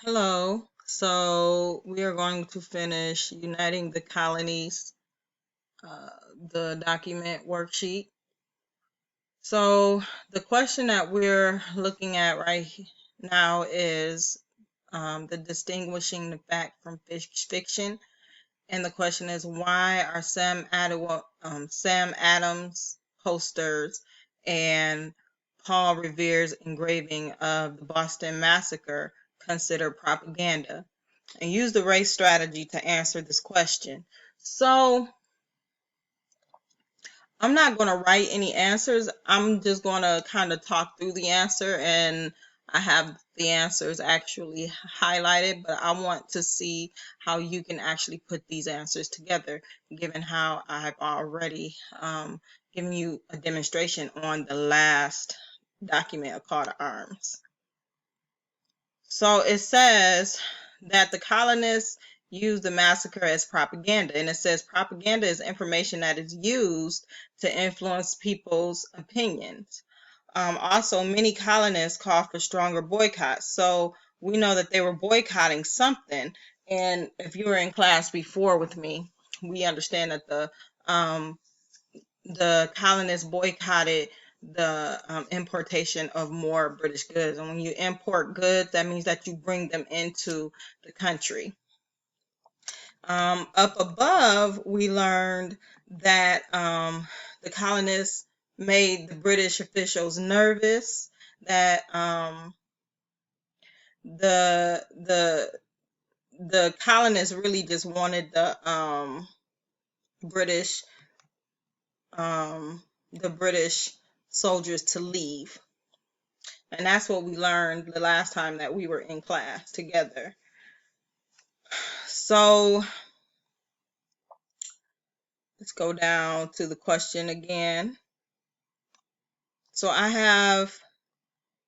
Hello. So we are going to finish Uniting the Colonies, uh, the document worksheet. So the question that we're looking at now is the distinguishing the fact from fiction. And the question is, why are Sam Adams posters and Paul Revere's engraving of the Boston Massacre considered propaganda? And use the race strategy to answer this question. So I'm not going to write any answers. I'm just going to kind of talk through the answer, and I have the answers actually highlighted, but I want to see how you can actually put these answers together, given how I've already given you a demonstration on the last document, A Call to Arms. So it says that the colonists used the massacre as propaganda, and it says propaganda is information that is used to influence people's opinions. Also, many colonists call for stronger boycotts. So we know that they were boycotting something. And if you were in class before with me, we understand that the colonists boycotted the importation of more British goods. And when you import goods, that means that you bring them into the country. Up above, we learned that the colonists made the British officials nervous, that the colonists really just wanted British the British soldiers to leave. And that's what we learned the last time that we were in class together. So let's go down to the question again. So I have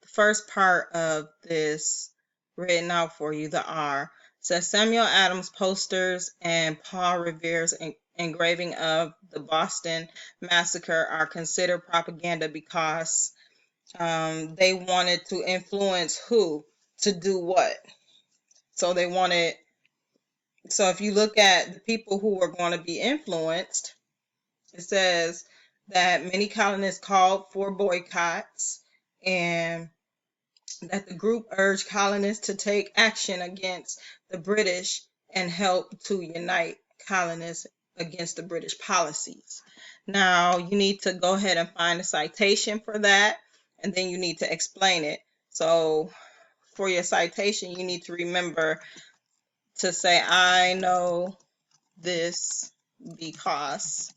the first part of this written out for you, the R. It says Samuel Adams posters and Paul Revere's engraving of the Boston Massacre are considered propaganda because they wanted to influence who to do what. So if you look at the people who were going to be influenced, it says that many colonists called for boycotts and that the group urged colonists to take action against the British and help to unite colonists against the British policies. Now, you need to go ahead and find a citation for that, and then you need to explain it. So for your citation, you need to remember to say, I know this because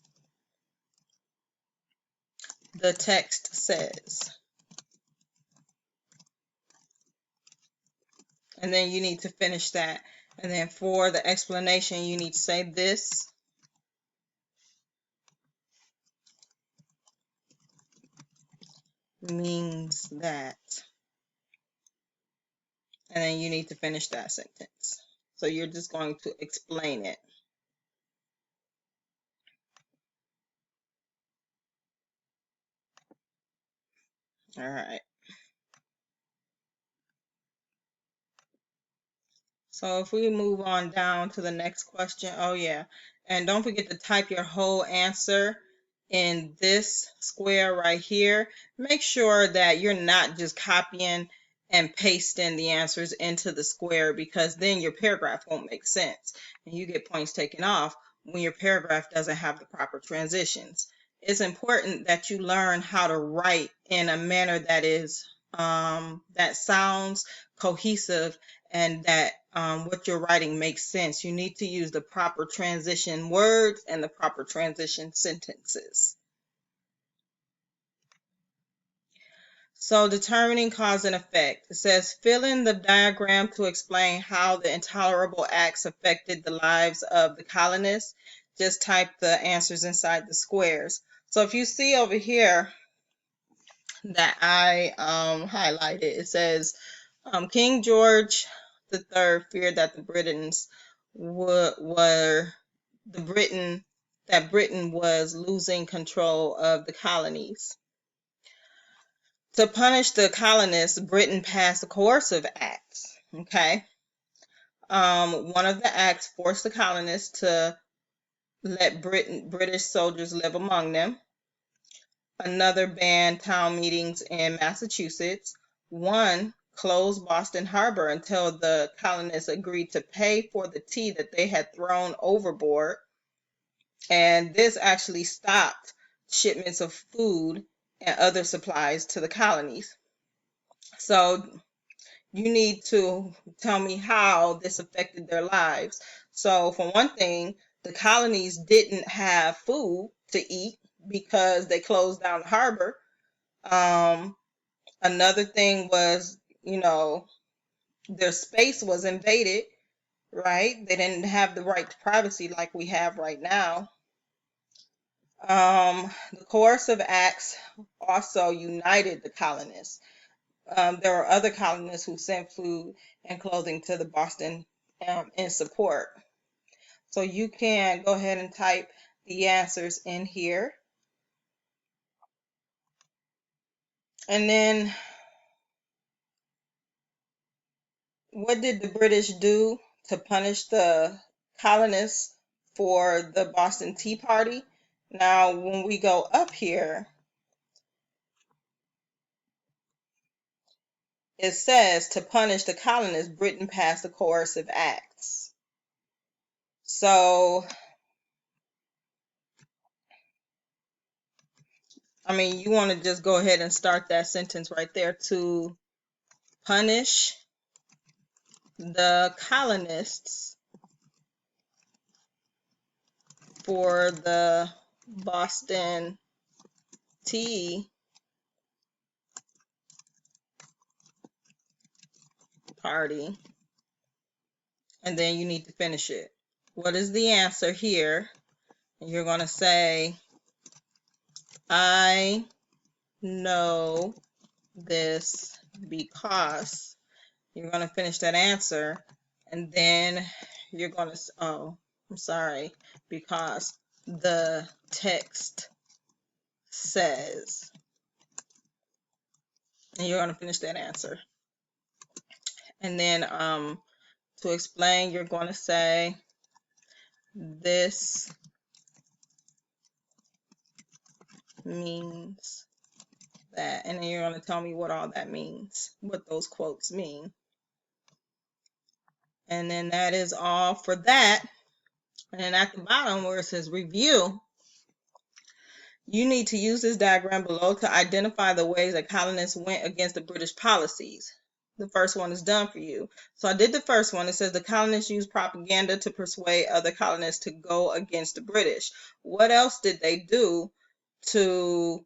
the text says. And then you need to finish that. And then for the explanation, you need to say this means that. And then you need to finish that sentence. So you're just going to explain it. All right. So if we move on down to the next question, oh yeah, and don't forget to type your whole answer in this square right here. Make sure that you're not just copying and pasting the answers into the square, because then your paragraph won't make sense and you get points taken off when your paragraph doesn't have the proper transitions. It's important that you learn how to write in a manner that is that sounds cohesive and that what you're writing makes sense. You need to use the proper transition words and the proper transition sentences. So determining cause and effect. It says, fill in the diagram to explain how the intolerable acts affected the lives of the colonists. Just type the answers inside the squares. So if you see over here that I highlighted, it says King George III feared that Britain was losing control of the colonies. To punish the colonists, Britain passed coercive acts. Okay. One of the acts forced the colonists to let British soldiers live among them. Another banned town meetings in Massachusetts. One closed Boston Harbor until the colonists agreed to pay for the tea that they had thrown overboard. And this actually stopped shipments of food and other supplies to the colonies. So you need to tell me how this affected their lives. So for one thing, the colonies didn't have food to eat because they closed down the harbor. Another thing was, their space was invaded, right? They didn't have the right to privacy like we have right now. The coercive acts also united the colonists. There were other colonists who sent food and clothing to the Boston in support. So you can go ahead and type the answers in here. And then what did the British do to punish the colonists for the Boston Tea Party? Now, when we go up here, it says to punish the colonists, Britain passed the coercive acts. So, you want to just go ahead and start that sentence right there. To punish the colonists for the Boston Tea Party. And then you need to finish it. What is the answer here? And you're going to say, I know this because. You're going to finish that answer. And then you're going to, because the text says. And you're going to finish that answer. And then to explain, you're going to say, this means that. And then you're going to tell me what all that means, what those quotes mean. And then that is all for that. And then at the bottom where it says review, you need to use this diagram below to identify the ways that colonists went against the British policies. The first one is done for you. So I did the first one. It says the colonists used propaganda to persuade other colonists to go against the British. What else did they do to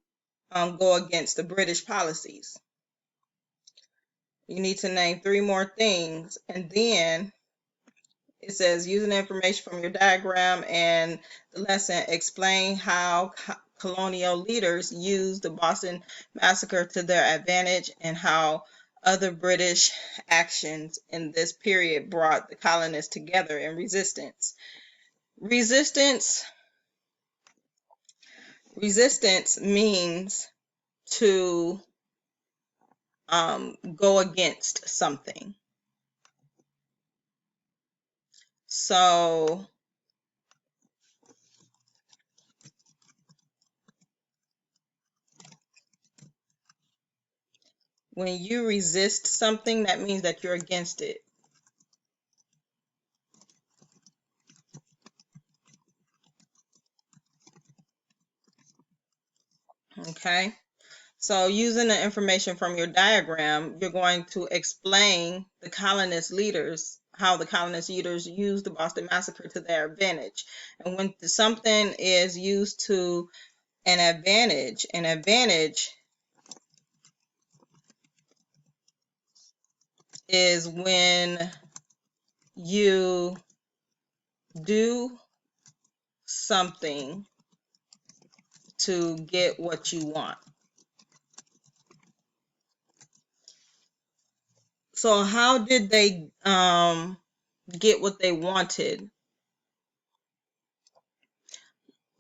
go against the British policies? You need to name 3 more things. And then it says using the information from your diagram and the lesson, explain how colonial leaders used the Boston Massacre to their advantage and how other British actions in this period brought the colonists together in resistance. Resistance means to go against something. So when you resist something, that means that you're against it. Okay, so using the information from your diagram, you're going to explain the colonist leaders, how the colonist leaders used the Boston Massacre to their advantage. And when something is used to an advantage is when you do something to get what you want. So how did they get what they wanted?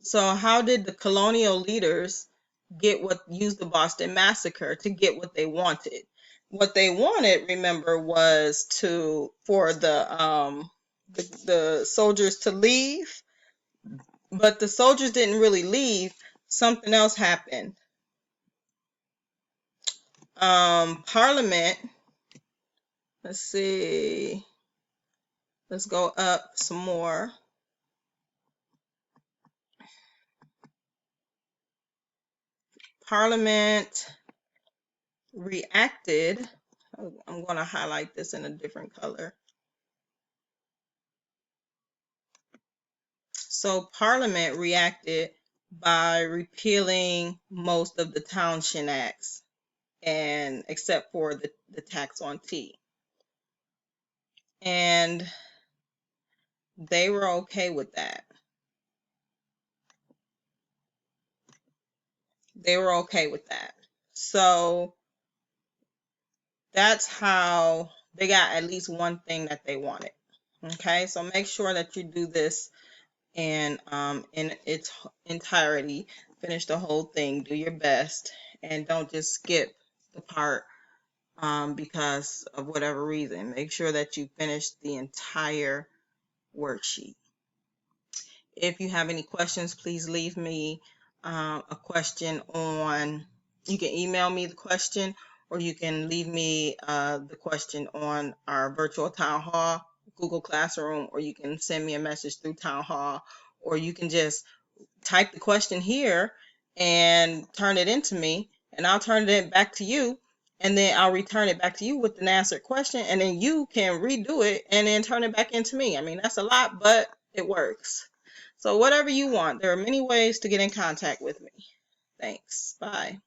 So how did the colonial leaders use the Boston Massacre to get what they wanted? what they wanted, remember, was for the soldiers to leave, but the soldiers didn't really leave. Something else happened. Parliament, let's see, let's go up some more. Parliament reacted. I'm going to highlight this in a different color. So Parliament reacted by repealing most of the Townshend Acts, and except for the tax on tea. And they were okay with that. They were okay with that. So that's how they got at least one thing that they wanted. Okay, so make sure that you do this in its entirety. Finish the whole thing. Do your best, and don't just skip the part because of whatever reason. Make sure that you finish the entire worksheet. If you have any questions, please leave me a question on, you can email me the question, or you can leave me the question on our virtual town hall, Google Classroom, or you can send me a message through town hall, or you can just type the question here and turn it into me, and I'll turn it back to you, and then I'll return it back to you with an answered question, and then you can redo it and then turn it back into me. I mean, that's a lot, but it works. So whatever you want, there are many ways to get in contact with me. Thanks. Bye.